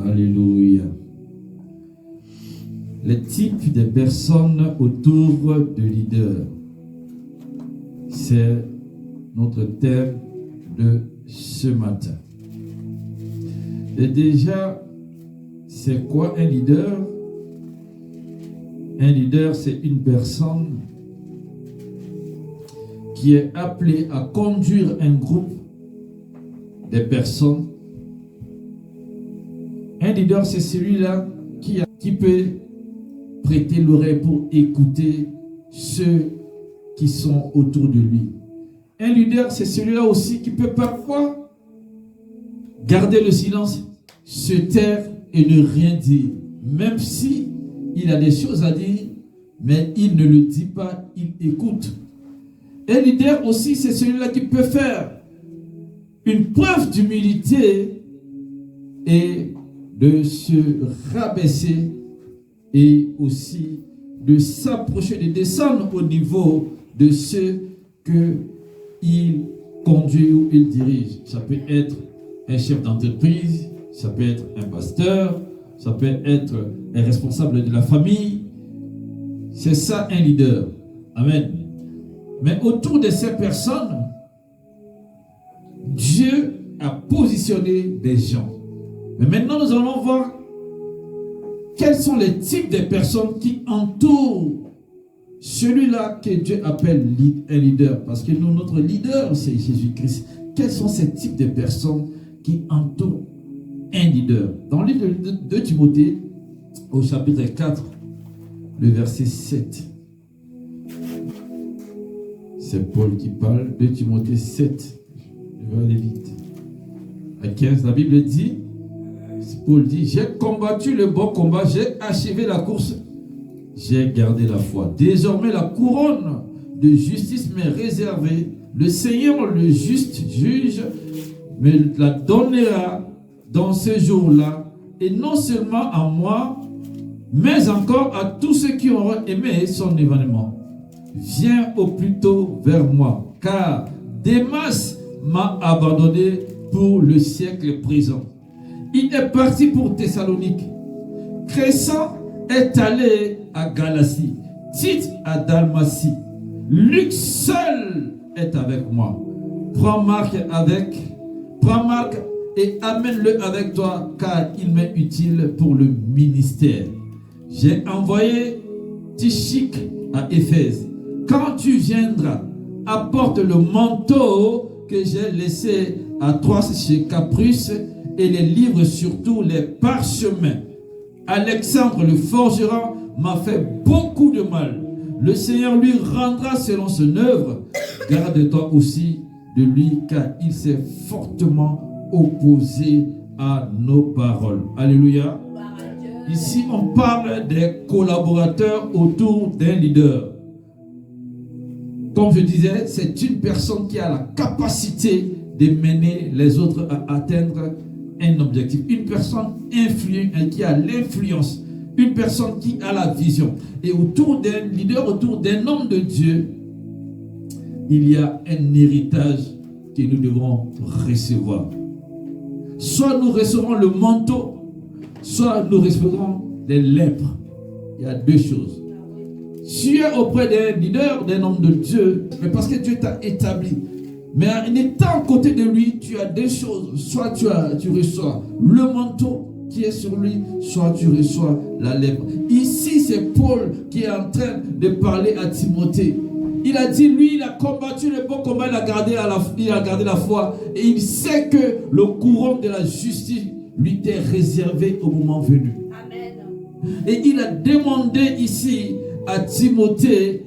Alléluia. Les types de personnes autour de leaders. C'est notre thème de ce matin. Et déjà, c'est quoi un leader? Un leader, c'est une personne qui est appelée à conduire un groupe de personnes. Un leader, c'est celui-là qui peut prêter l'oreille pour écouter ceux qui sont autour de lui. Un leader, c'est celui-là aussi qui peut parfois garder le silence, se taire et ne rien dire. Même si il a des choses à dire, mais il ne le dit pas, il écoute. Un leader aussi, c'est celui-là qui peut faire une preuve d'humilité et de se rabaisser et aussi de s'approcher, de descendre au niveau de ceux qu'il conduit ou il dirige. Ça peut être un chef d'entreprise, ça peut être un pasteur, ça peut être un responsable de la famille. C'est ça un leader. Amen. Mais autour de ces personnes, Dieu a positionné des gens. Mais maintenant, nous allons voir quels sont les types de personnes qui entourent celui-là que Dieu appelle un leader. Parce que nous, notre leader, c'est Jésus-Christ. Quels sont ces types de personnes qui entourent un leader? Dans le livre de Timothée, au chapitre 4, le verset 7. C'est Paul qui parle de Timothée 7. Je vais aller vite. À 15, la Bible dit, Paul dit, j'ai combattu le bon combat, j'ai achevé la course, j'ai gardé la foi. Désormais, la couronne de justice m'est réservée. Le Seigneur, le juste juge, me la donnera dans ce jour-là, et non seulement à moi, mais encore à tous ceux qui auront aimé son événement. Viens au plus tôt vers moi, car Démas m'a abandonné pour le siècle présent. Il est parti pour Thessalonique. Crescent est allé à Galatie. Tite à Dalmatie. Luc seul est avec moi. Prends Marc et amène-le avec toi, car il m'est utile pour le ministère. J'ai envoyé Tychique à Éphèse. Quand tu viendras, apporte le manteau que j'ai laissé à Troas chez Caprice et les livres, surtout les parchemins. Alexandre le forgeron m'a fait beaucoup de mal. Le Seigneur lui rendra selon son œuvre. Garde-toi aussi de lui, car il s'est fortement opposé à nos paroles. Alléluia. Ici, on parle des collaborateurs autour d'un leader. Comme je disais, c'est une personne qui a la capacité de mener les autres à atteindre un objectif. Une personne influente, qui a l'influence. Une personne qui a la vision. Et autour d'un leader, autour d'un homme de Dieu, il y a un héritage que nous devons recevoir. Soit nous recevrons le manteau, soit nous recevrons des lèpres. Il y a deux choses. Tu es auprès d'un leader, d'un homme de Dieu, mais parce que Dieu t'a établi. Mais en étant à côté de lui, tu as deux choses. Soit tu reçois le manteau qui est sur lui, soit tu reçois la lèpre. Ici, c'est Paul qui est en train de parler à Timothée. Il a dit, lui, il a combattu le bon combat, il a gardé la foi. Et il sait que le couronne de la justice lui était réservé au moment venu. Amen. Et il a demandé ici à Timothée,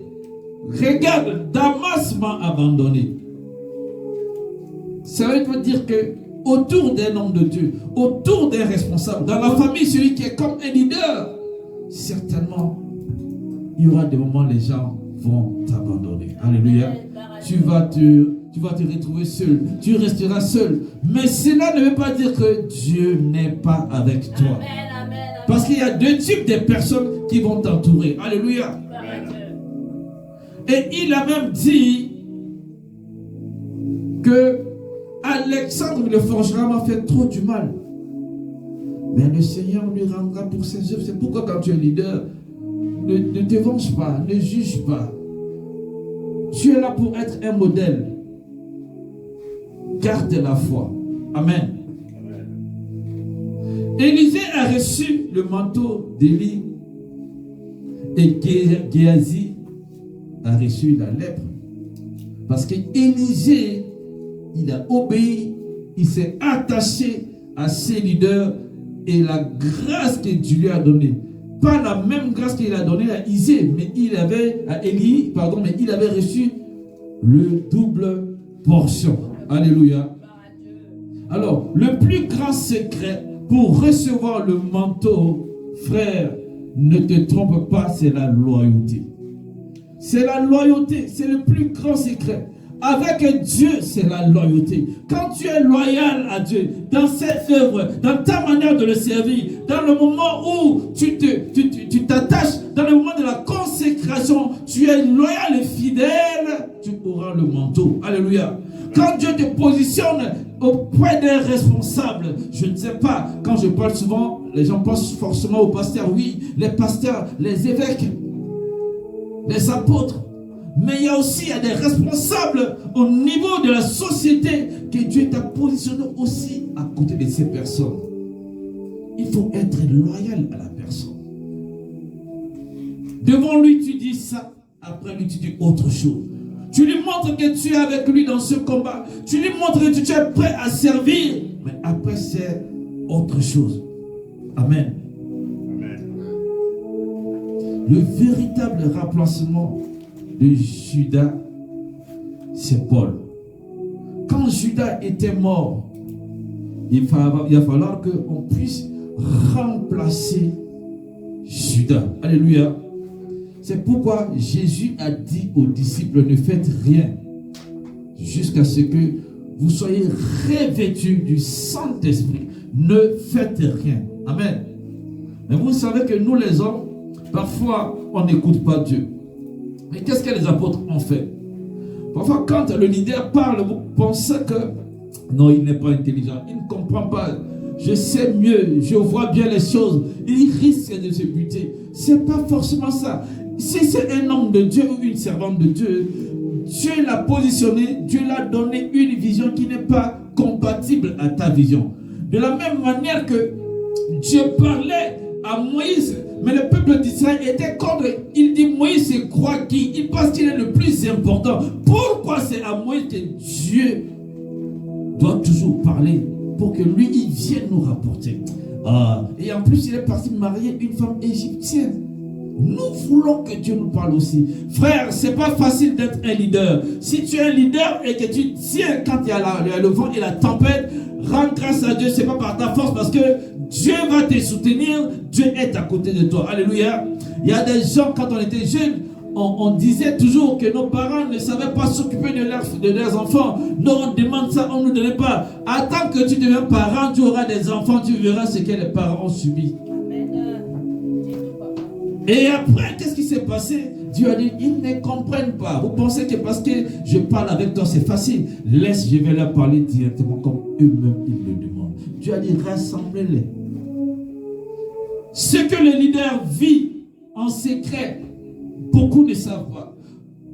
regarde, Damas m'a abandonné. Ça veut dire que autour d'un homme de Dieu, autour d'un responsable, dans la famille, celui qui est comme un leader, certainement, il y aura des moments où les gens vont t'abandonner. Alléluia. Tu vas te retrouver seul. Tu resteras seul. Mais cela ne veut pas dire que Dieu n'est pas avec toi. Parce qu'il y a deux types de personnes qui vont t'entourer. Alléluia. Et il a même dit que Alexandre le forgeron m'a fait trop du mal. mais le Seigneur lui rendra pour ses œuvres. C'est pourquoi quand tu es leader, ne te venge pas, ne juge pas. Tu es là pour être un modèle. Garde la foi. Amen. Élisée a reçu le manteau d'Élie et Géasi a reçu la lèpre. Parce que Élisée, il a obéi, il s'est attaché à ses leaders et la grâce que Dieu lui a donnée. Pas la même grâce qu'il a donnée à Isée, mais il avait à Élie, pardon, mais il avait reçu le double portion. Alléluia. Alors, le plus grand secret pour recevoir le manteau, frère, ne te trompe pas, c'est la loyauté. C'est la loyauté, c'est le plus grand secret. Avec Dieu, c'est la loyauté. Quand tu es loyal à Dieu, dans cette œuvre, dans ta manière de le servir, dans le moment où tu t'attaches, dans le moment de la consécration, tu es loyal et fidèle, tu auras le manteau. Alléluia. Quand Dieu te positionne auprès des responsables, je ne sais pas, quand je parle souvent, les gens pensent forcément aux pasteurs. Oui, les pasteurs, les évêques, les apôtres. Mais il y a aussi des responsables au niveau de la société que Dieu t'a positionné aussi à côté de ces personnes. Il faut être loyal à la personne. Devant lui, tu dis ça. Après lui, tu dis autre chose. Tu lui montres que tu es avec lui dans ce combat. Tu lui montres que tu es prêt à servir. Mais après, c'est autre chose. Amen. Amen. Le véritable remplacement de Judas, c'est Paul. Quand Judas était mort, il va falloir qu'on puisse remplacer Judas. Alléluia. C'est pourquoi Jésus a dit aux disciples, ne faites rien jusqu'à ce que vous soyez revêtus du Saint-Esprit. Ne faites rien. Amen. Mais vous savez que nous les hommes, parfois, on n'écoute pas Dieu. Mais qu'est-ce que les apôtres ont fait? Parfois, quand le leader parle, vous pensez que non, il n'est pas intelligent, il ne comprend pas. Je sais mieux, je vois bien les choses. Il risque de se buter. Ce n'est pas forcément ça. Si c'est un homme de Dieu ou une servante de Dieu, Dieu l'a positionné, Dieu l'a donné une vision qui n'est pas compatible à ta vision. De la même manière que Dieu parlait à Moïse, mais le peuple d'Israël était contre. Il dit Moïse se croit qui? Il pense qu'il est le plus important. Pourquoi c'est à Moïse que Dieu doit toujours parler pour que lui, il vienne nous rapporter? Et en plus, il est parti marier une femme égyptienne. Nous voulons que Dieu nous parle aussi. Frère, c'est pas facile d'être un leader. Si tu es un leader et que tu tiens quand il y a le vent et la tempête, rends grâce à Dieu. C'est pas par ta force, parce que Dieu va te soutenir. Dieu est à côté de toi. Alléluia. Il y a des gens, quand on était jeunes, on disait toujours que nos parents ne savaient pas s'occuper de leurs enfants. Non, on demande ça, on ne nous donnait pas. Attends que tu deviens parent, tu auras des enfants, tu verras ce que les parents ont subi. Et après, qu'est-ce qui s'est passé? Dieu a dit, ils ne comprennent pas. Vous pensez que parce que je parle avec toi, c'est facile. Laisse, je vais leur parler directement comme eux-mêmes, ils le demandent. Dieu a dit, rassemblez-les. Ce que le leader vit en secret, beaucoup ne savent pas.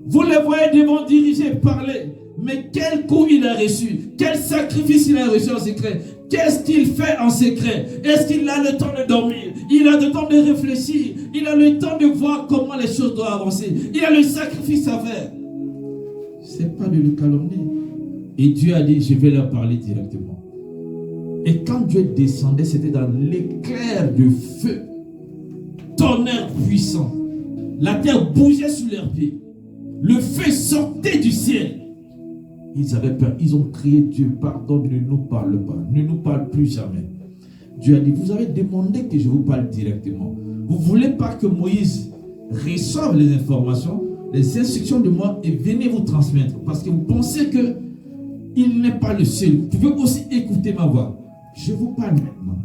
Vous les voyez devant diriger, parler. Mais quel coup il a reçu? Quel sacrifice il a reçu en secret? Qu'est-ce qu'il fait en secret? Est-ce qu'il a le temps de dormir? Il a le temps de réfléchir. Il a le temps de voir comment les choses doivent avancer. Il a le sacrifice à faire. Ce n'est pas de le calomnier. Et Dieu a dit, je vais leur parler directement. Et quand Dieu descendait, c'était dans l'éclair de feu. Tonnerre puissant. La terre bougeait sous leurs pieds. Le feu sortait du ciel. Ils avaient peur. Ils ont crié, Dieu, pardonne, ne nous parle pas. Ne nous parle plus jamais. Dieu a dit, vous avez demandé que je vous parle directement. Vous ne voulez pas que Moïse reçoive les informations, les instructions de moi et venez vous transmettre. Parce que vous pensez qu'il n'est pas le seul. Vous pouvez aussi écouter ma voix. Je vous parle maintenant.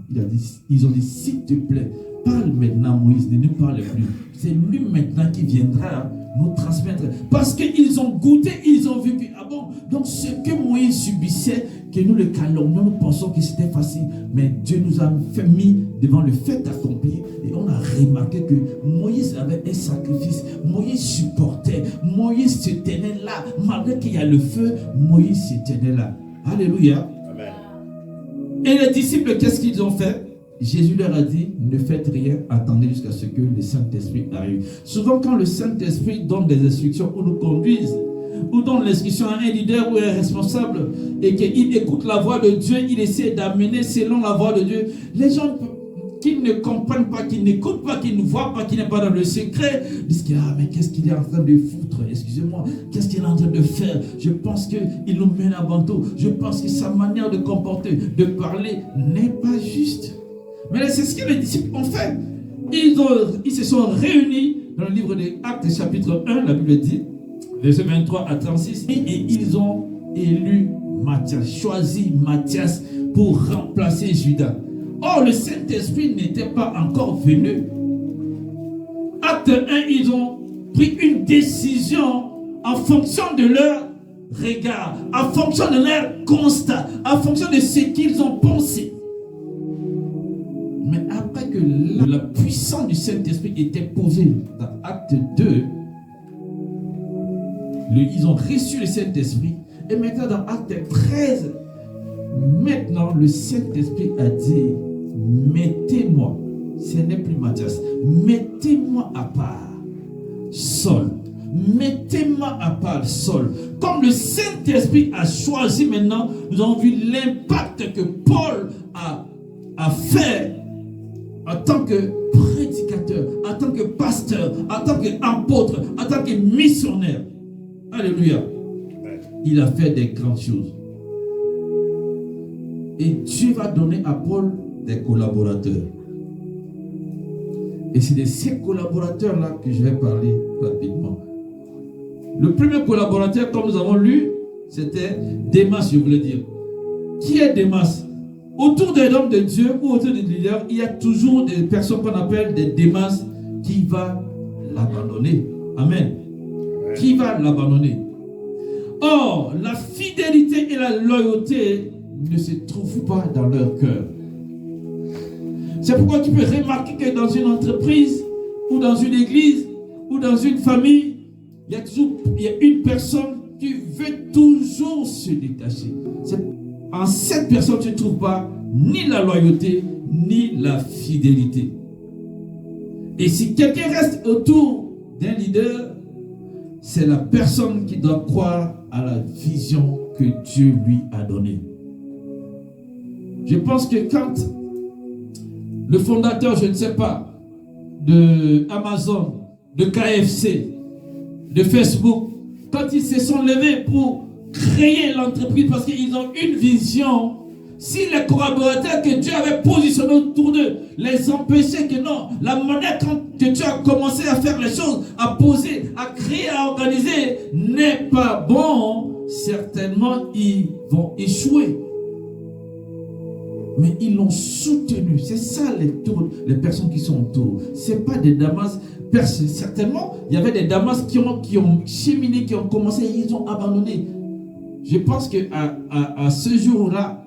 Ils ont dit, s'il te plaît, parle maintenant Moïse, ne nous parle plus. C'est lui maintenant qui viendra nous transmettre. Parce qu'ils ont goûté, ils ont vu que, ah bon, donc ce que Moïse subissait, que nous le calomnions, nous pensons que c'était facile, mais Dieu nous a mis devant le fait accompli et on a remarqué que Moïse avait un sacrifice, Moïse supportait, Moïse se tenait là, malgré qu'il y a le feu, Moïse se tenait là. Alléluia. Amen. Et les disciples, qu'est-ce qu'ils ont fait? Jésus leur a dit, ne faites rien, attendez jusqu'à ce que le Saint-Esprit arrive. Souvent quand le Saint-Esprit donne des instructions ou nous conduise, ou donne l'instruction à un leader ou à un responsable, et qu'il écoute la voix de Dieu, il essaie d'amener selon la voix de Dieu, les gens qui ne comprennent pas, qui n'écoutent pas, qui ne voient pas, qui n'est pas dans le secret, disent que, mais qu'est-ce qu'il est en train de foutre? Excusez-moi, qu'est-ce qu'il est en train de faire? Je pense qu'il nous mène à bandeau. Je pense que sa manière de comporter, de parler n'est pas juste. Mais c'est ce que les disciples ont fait. Ils se sont réunis dans le livre des Actes, chapitre 1, la Bible dit, versets 23 à 36, et ils ont élu Matthias, choisi Matthias pour remplacer Judas. Or, le Saint-Esprit n'était pas encore venu. Acte 1, ils ont pris une décision en fonction de leur regard, en fonction de leur constat, en fonction de ce qu'ils ont pensé. Mais après que la puissance du Saint-Esprit était posée dans Acte 2, ils ont reçu le Saint-Esprit. Et maintenant dans Acte 13, maintenant le Saint-Esprit a dit, mettez-moi, ce n'est plus Matthias, mettez-moi à part, Saul. Mettez-moi à part, Saul. Comme le Saint-Esprit a choisi maintenant, nous avons vu l'impact que Paul a fait en tant que prédicateur, en tant que pasteur, en tant qu'apôtre, en tant que missionnaire. Alléluia. Il a fait des grandes choses. Et Dieu va donner à Paul des collaborateurs. Et c'est de ces collaborateurs-là que je vais parler rapidement. Le premier collaborateur, comme nous avons lu, c'était Démas, je voulais dire. Qui est Démas? Autour des hommes de Dieu ou autour des leaders, il y a toujours des personnes qu'on appelle des Démas qui vont l'abandonner. Amen. Qui va l'abandonner. Or, la fidélité et la loyauté ne se trouvent pas dans leur cœur. C'est pourquoi tu peux remarquer que dans une entreprise, ou dans une église, ou dans une famille, il y a une personne qui veut toujours se détacher. En cette personne, tu ne trouves pas ni la loyauté, ni la fidélité. Et si quelqu'un reste autour d'un leader, c'est la personne qui doit croire à la vision que Dieu lui a donnée. Je pense que quand le fondateur, je ne sais pas, de Amazon, de KFC, de Facebook, quand ils se sont levés pour créer l'entreprise parce qu'ils ont une vision, si les collaborateurs que Dieu avait positionnés autour d'eux les empêchaient que non, la manière que tu as commencé à faire les choses, à poser, à créer, à organiser, n'est pas bon, certainement ils vont échouer. Mais ils l'ont soutenu. C'est ça les personnes qui sont autour. Ce n'est pas des Damas. Certainement, il y avait des Damas qui ont cheminé, qui ont commencé et ils ont abandonné. Je pense qu'à ce jour-là,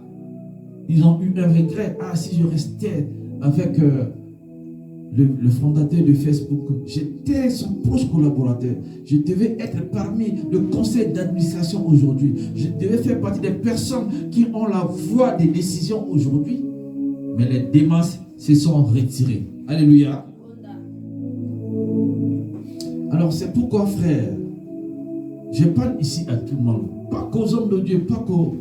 ils ont eu un regret. Ah, si je restais avec le fondateur de Facebook, j'étais son proche collaborateur. Je devais être parmi le conseil d'administration aujourd'hui. Je devais faire partie des personnes qui ont la voix des décisions aujourd'hui. Mais les Démas se sont retirés. Alléluia. Alors c'est pourquoi, frère, je parle ici à tout le monde. Pas qu'aux hommes de Dieu, pas qu'aux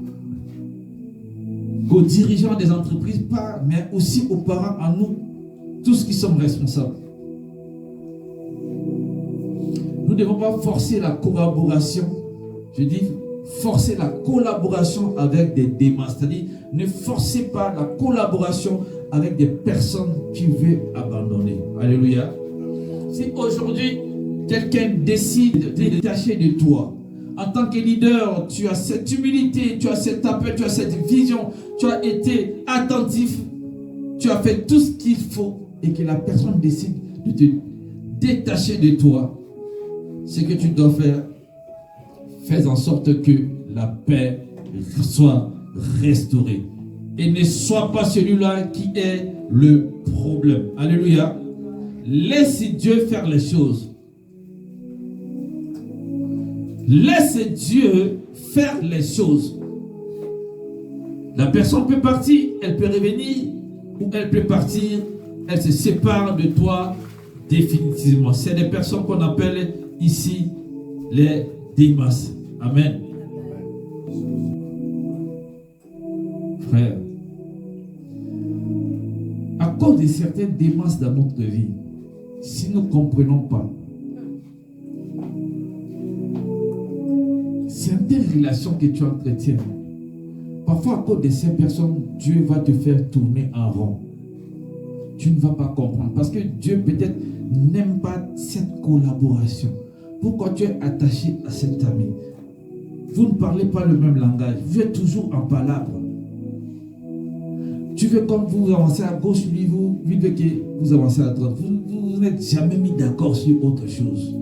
dirigeants des entreprises, mais aussi aux parents, à nous, tous qui sommes responsables. Nous ne devons pas forcer la collaboration. Je dis forcer la collaboration avec des Démas. C'est-à-dire, ne forcez pas la collaboration avec des personnes qui veulent abandonner. Alléluia. Si aujourd'hui, quelqu'un décide de détacher de toi, en tant que leader, tu as cette humilité, tu as cet appel, tu as cette vision, tu as été attentif, tu as fait tout ce qu'il faut et que la personne décide de te détacher de toi, ce que tu dois faire, fais en sorte que la paix soit restaurer. Et ne sois pas celui-là qui est le problème. Alléluia. Laisse Dieu faire les choses. Laisse Dieu faire les choses. La personne peut partir, elle peut revenir, ou elle peut partir, elle se sépare de toi définitivement. C'est des personnes qu'on appelle ici les Démas. Amen. Frère, à cause de certaines démarches dans notre vie, si nous ne comprenons pas certaines relations que tu entretiens, parfois à cause de ces personnes, Dieu va te faire tourner en rond. Tu ne vas pas comprendre parce que Dieu peut-être n'aime pas cette collaboration. Pourquoi tu es attaché à cet ami? Vous ne parlez pas le même langage, vous êtes toujours en palabre. Tu veux comme vous avancez à gauche, lui veut que vous avancez à droite. Vous n'êtes jamais mis d'accord sur autre chose.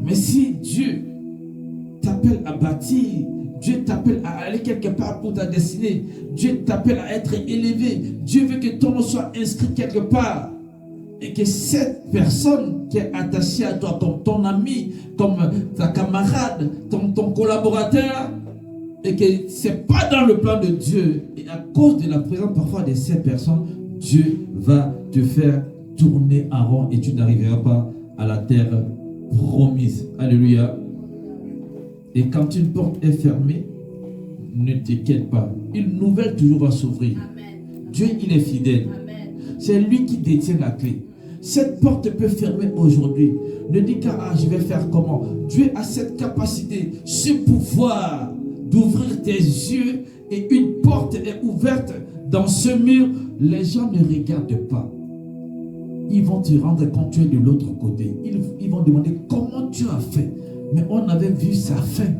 Mais si Dieu t'appelle à bâtir, Dieu t'appelle à aller quelque part pour ta destinée, Dieu t'appelle à être élevé, Dieu veut que ton nom soit inscrit quelque part, et que cette personne qui est attachée à toi, comme ton ami, comme ta camarade, ton collaborateur, et que ce n'est pas dans le plan de Dieu, et à cause de la présence parfois de ces personnes, Dieu va te faire tourner en rond et tu n'arriveras pas à la terre promise. Alléluia. Et quand une porte est fermée, ne t'inquiète pas. Une nouvelle toujours va s'ouvrir. Dieu, il est fidèle. C'est lui qui détient la clé. Cette porte peut fermer aujourd'hui. Ne dis qu'à je vais faire comment. Dieu a cette capacité, ce pouvoir d'ouvrir tes yeux et une porte est ouverte dans ce mur. Les gens ne regardent pas. Ils vont te rendre compte que tu es de l'autre côté. Ils vont demander comment tu as fait. Mais on avait vu sa fin.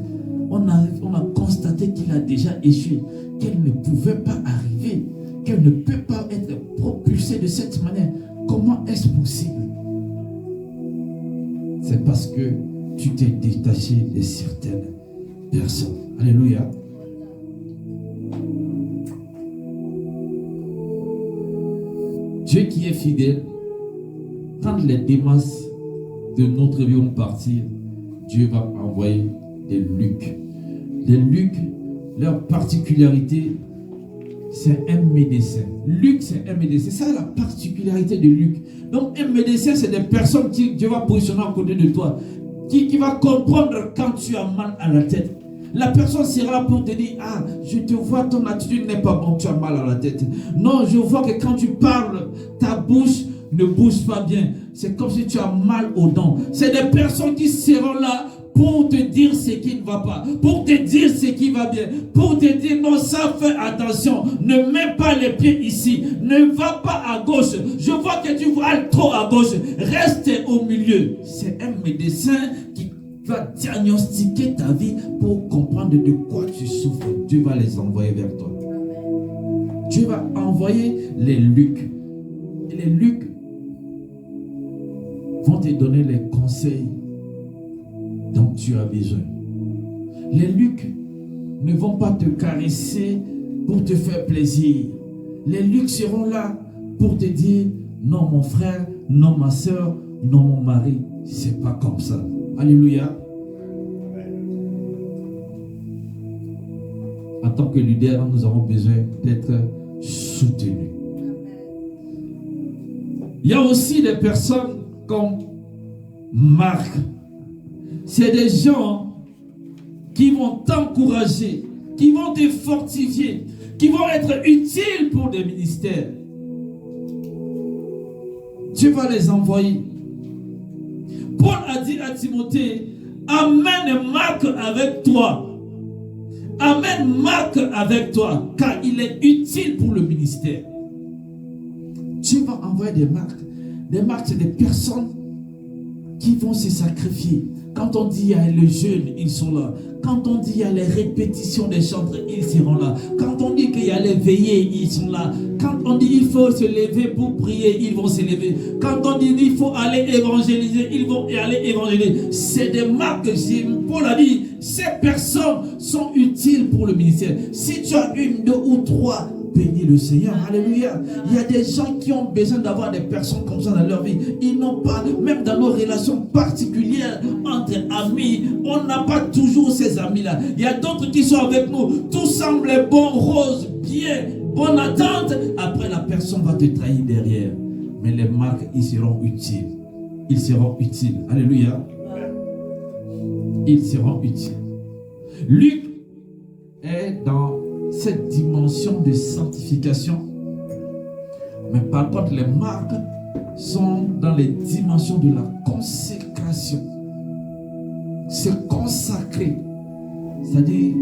On a constaté qu'il a déjà échoué. Qu'elle ne pouvait pas arriver. Qu'elle ne peut pas être propulsée de cette manière. Comment est-ce possible? C'est parce que tu t'es détaché de certaines personnes. Alléluia. Dieu qui est fidèle, quand les démasses de notre vie vont partir, Dieu va envoyer des Lucs. Les Lucs, leur particularité, c'est un médecin. Luc, c'est un médecin. C'est ça la particularité de Luc. Donc, un médecin, c'est des personnes qui Dieu va positionner à côté de toi, qui va comprendre quand tu as mal à la tête. La personne sera là pour te dire, ah, je te vois, ton attitude n'est pas bonne, tu as mal à la tête. Non, je vois que quand tu parles, ta bouche ne bouge pas bien. C'est comme si tu as mal aux dents. C'est des personnes qui seront là pour te dire ce qui ne va pas, pour te dire ce qui va bien, pour te dire non, ça fais attention, ne mets pas les pieds ici, ne va pas à gauche, je vois que tu vas trop à gauche, reste au milieu. C'est un médecin qui va diagnostiquer ta vie pour comprendre de quoi tu souffres. Dieu va les envoyer vers toi. Dieu va envoyer les Lucs. Et les Lucs vont te donner les conseils dont tu as besoin. Les Lucs ne vont pas te caresser pour te faire plaisir. Les Lucs seront là pour te dire non mon frère, non ma soeur, non mon mari, c'est pas comme ça. Alléluia. En tant que leader, nous avons besoin d'être soutenus. Il y a aussi des personnes comme Marc. C'est des gens qui vont t'encourager, qui vont te fortifier, qui vont être utiles pour des ministères. Dieu va les envoyer. Paul a dit à Timothée, amène Marc avec toi. Amène Marc avec toi, car il est utile pour le ministère. Dieu va envoyer des Marcs. Des Marcs, c'est des personnes qui vont se sacrifier. Quand on dit il y a le jeûne, ils sont là. Quand on dit il y a les répétitions des chantres, ils seront là. Quand on dit qu'il y a les veillées, ils sont là. Quand on dit il faut se lever pour prier, ils vont se lever. Quand on dit il faut aller évangéliser, ils vont aller évangéliser. C'est des marques. Paul a dit, ces personnes sont utiles pour le ministère. Si tu as une, deux ou trois, bénis le Seigneur. Alléluia. Il y a des gens qui ont besoin d'avoir des personnes comme ça dans leur vie. Ils n'ont pas, même dans nos relations particulières entre amis, on n'a pas toujours ces amis-là. Il y a d'autres qui sont avec nous. Tout semble bon, rose, bien, bonne attente. Après, la personne va te trahir derrière. Mais les marques, ils seront utiles. Ils seront utiles. Alléluia. Ils seront utiles. Luc est dans cette dimension de sanctification. Mais par contre, les marques sont dans les dimensions de la consécration. Se consacrer, c'est-à-dire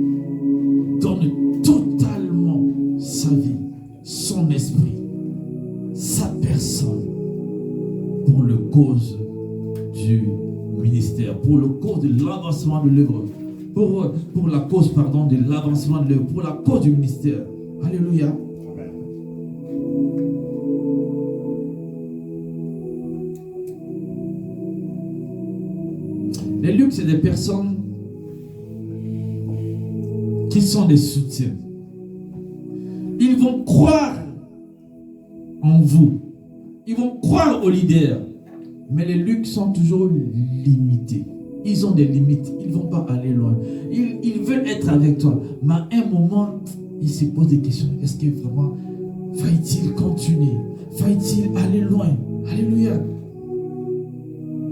donne totalement sa vie, son esprit, sa personne pour le cause du ministère, pour le cause de l'avancement de l'œuvre, pour la cause, pardon, de l'avancement de l'œuvre, pour la cause du ministère. Alléluia. Amen. Les Lucs, c'est des personnes qui sont des soutiens. Ils vont croire en vous. Ils vont croire aux leaders. Mais les Lucs sont toujours limités. Ils ont des limites. Ils ne vont pas aller loin. Ils veulent être avec toi. Mais à un moment, ils se posent des questions. Est-ce que vraiment, va-t-il continuer? Va-t-il aller loin? Alléluia.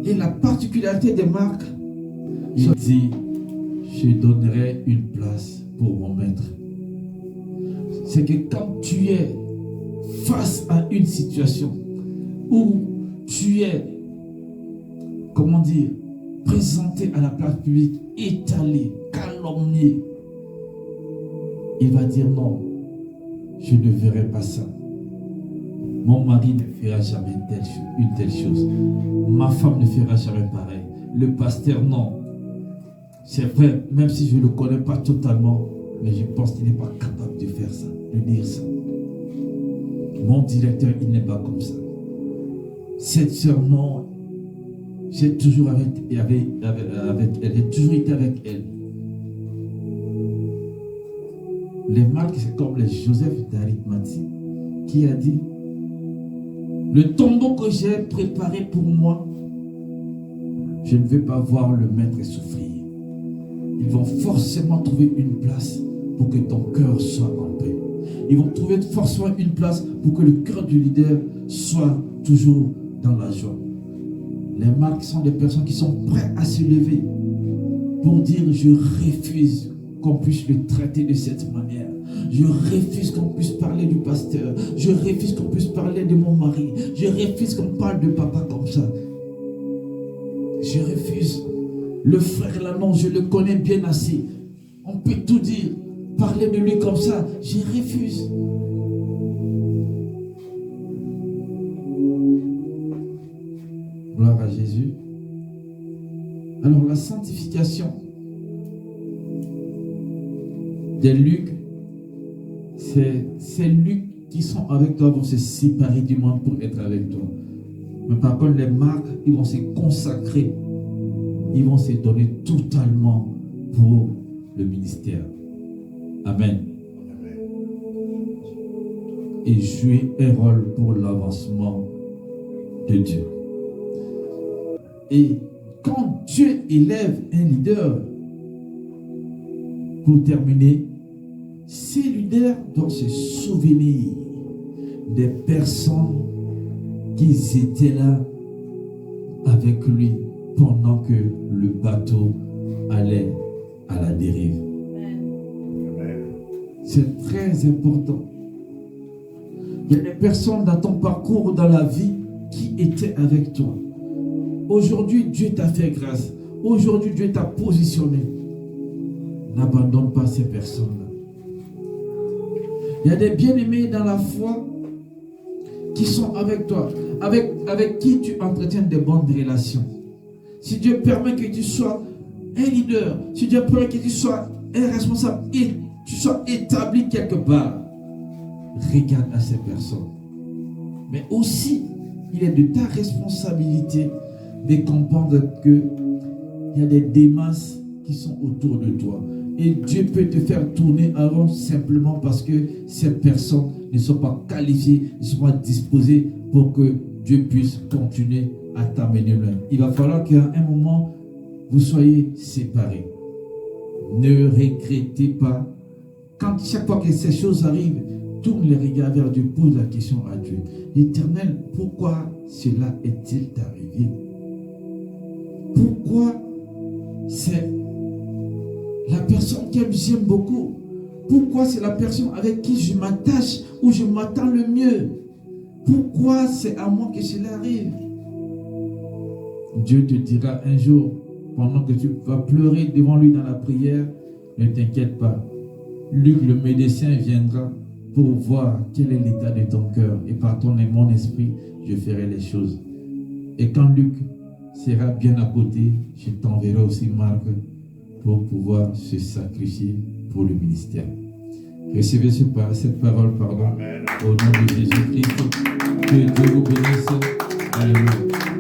Et la particularité des marques, il dit, je donnerai une place pour mon maître. C'est que quand tu es face à une situation où tu es, comment dire, présenté à la place publique, étalé, calomnié, il va dire non, je ne verrai pas ça. Mon mari ne fera jamais une telle chose. Ma femme ne fera jamais pareil. Le pasteur, non. C'est vrai, même si je ne le connais pas totalement, mais je pense qu'il n'est pas capable de faire ça, de dire ça. Mon directeur, il n'est pas comme ça. Cette sœur, non. J'ai toujours avec elle. J'ai toujours été avec elle. Les marques, c'est comme les Joseph d'Arimathie qui a dit, le tombeau que j'ai préparé pour moi, je ne vais pas voir le maître souffrir. Ils vont forcément trouver une place pour que ton cœur soit en paix. Ils vont trouver forcément une place pour que le cœur du leader soit toujours dans la joie. Les marques sont des personnes qui sont prêtes à se lever pour dire je refuse qu'on puisse le traiter de cette manière. Je refuse qu'on puisse parler du pasteur. Je refuse qu'on puisse parler de mon mari. Je refuse qu'on parle de papa comme ça. Je refuse. Le frère là, non, je le connais bien assez. On peut tout dire. Parler de lui comme ça, je refuse. Gloire à Jésus. Alors la sanctification des Lucs, c'est Lucs qui sont avec toi vont se séparer du monde pour être avec toi. Mais par contre, les marques, ils vont se consacrer. Ils vont se donner totalement pour le ministère. Amen. Et jouer un rôle pour l'avancement de Dieu. Et quand Dieu élève un leader, pour terminer, ces leaders doivent se souvenir des personnes qui étaient là avec lui pendant que le bateau allait à la dérive. C'est très important. Il y a des personnes dans ton parcours, dans la vie, qui étaient avec toi. Aujourd'hui, Dieu t'a fait grâce. Aujourd'hui, Dieu t'a positionné. N'abandonne pas ces personnes-là. Il y a des bien-aimés dans la foi qui sont avec toi, avec qui tu entretiens de bonnes relations. si Dieu permet que tu sois un leader, si Dieu permet que tu sois un responsable et tu sois établi quelque part, regarde à ces personnes. Mais aussi, il est de ta responsabilité de comprendre qu'il y a des démasses qui sont autour de toi. Et Dieu peut te faire tourner en rond simplement parce que ces personnes ne sont pas qualifiées, ne sont pas disposées pour que Dieu puisse continuer à t'amener loin. Il va falloir qu'à un moment, vous soyez séparés. Ne regrettez pas. Quand chaque fois que ces choses arrivent, tourne les regards vers Dieu, pose la question à Dieu. Éternel, pourquoi cela est-il arrivé? Pourquoi c'est la personne que j'aime beaucoup? Pourquoi c'est la personne avec qui je m'attache ou je m'attends le mieux? Pourquoi c'est à moi que cela arrive? Dieu te dira un jour, pendant que tu vas pleurer devant lui dans la prière, ne t'inquiète pas. Luc le médecin viendra pour voir quel est l'état de ton cœur. Et par ton et mon esprit, je ferai les choses. Et quand Luc sera bien à côté, je t'enverrai aussi Marc pour pouvoir se sacrifier pour le ministère. Recevez cette parole, au nom de Jésus-Christ. Que Dieu vous bénisse. Alléluia.